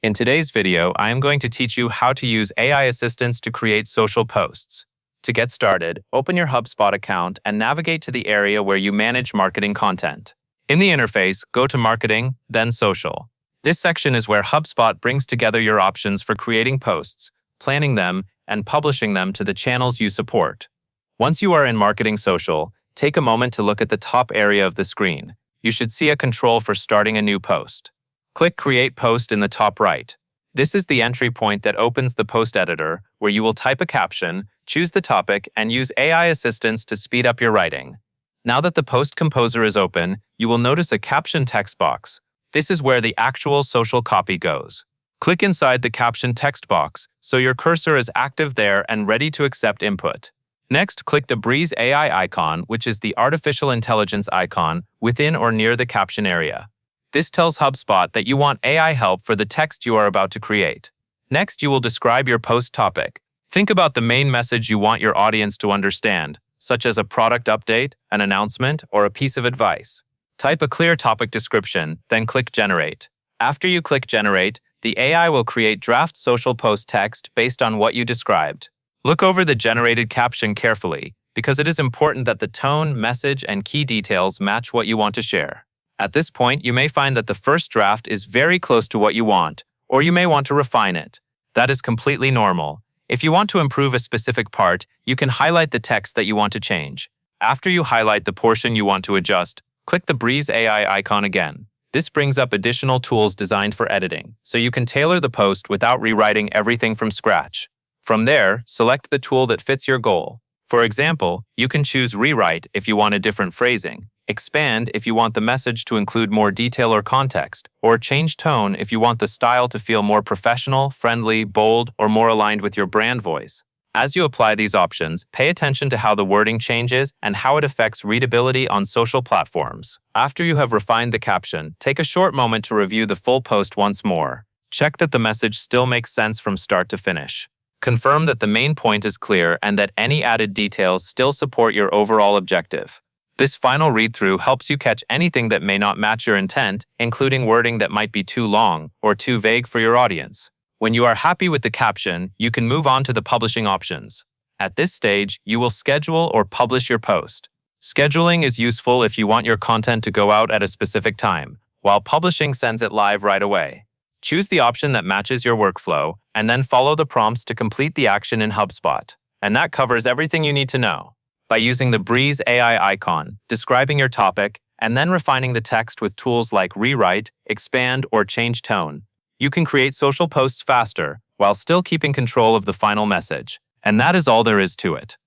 In today's video, I am going to teach you how to use AI assistants to create social posts. To get started, open your HubSpot account and navigate to the area where you manage marketing content. In the interface, go to Marketing, then Social. This section is where HubSpot brings together your options for creating posts, planning them, and publishing them to the channels you support. Once you are in Marketing Social, take a moment to look at the top area of the screen. You should see a control for starting a new post. Click Create Post in the top right. This is the entry point that opens the post editor, where you will type a caption, choose the topic, and use AI assistants to speed up your writing. Now that the post composer is open, you will notice a caption text box. This is where the actual social copy goes. Click inside the caption text box so your cursor is active there and ready to accept input. Next, click the Breeze AI icon, which is the artificial intelligence icon within or near the caption area. This tells HubSpot that you want AI help for the text you are about to create. Next, you will describe your post topic. Think about the main message you want your audience to understand, such as a product update, an announcement, or a piece of advice. Type a clear topic description, then click Generate. After you click Generate, the AI will create draft social post text based on what you described. Look over the generated caption carefully, because it is important that the tone, message, and key details match what you want to share. At this point, you may find that the first draft is very close to what you want, or you may want to refine it. That is completely normal. If you want to improve a specific part, you can highlight the text that you want to change. After you highlight the portion you want to adjust, click the Breeze AI icon again. This brings up additional tools designed for editing, so you can tailor the post without rewriting everything from scratch. From there, select the tool that fits your goal. For example, you can choose Rewrite if you want a different phrasing, Expand if you want the message to include more detail or context, or Change Tone if you want the style to feel more professional, friendly, bold, or more aligned with your brand voice. As you apply these options, pay attention to how the wording changes and how it affects readability on social platforms. After you have refined the caption, take a short moment to review the full post once more. Check that the message still makes sense from start to finish. Confirm that the main point is clear and that any added details still support your overall objective. This final read-through helps you catch anything that may not match your intent, including wording that might be too long or too vague for your audience. When you are happy with the caption, you can move on to the publishing options. At this stage, you will schedule or publish your post. Scheduling is useful if you want your content to go out at a specific time, while publishing sends it live right away. Choose the option that matches your workflow, and then follow the prompts to complete the action in HubSpot. And that covers everything you need to know. By using the Breeze AI icon, describing your topic, and then refining the text with tools like Rewrite, Expand, or Change Tone, you can create social posts faster while still keeping control of the final message. And that is all there is to it.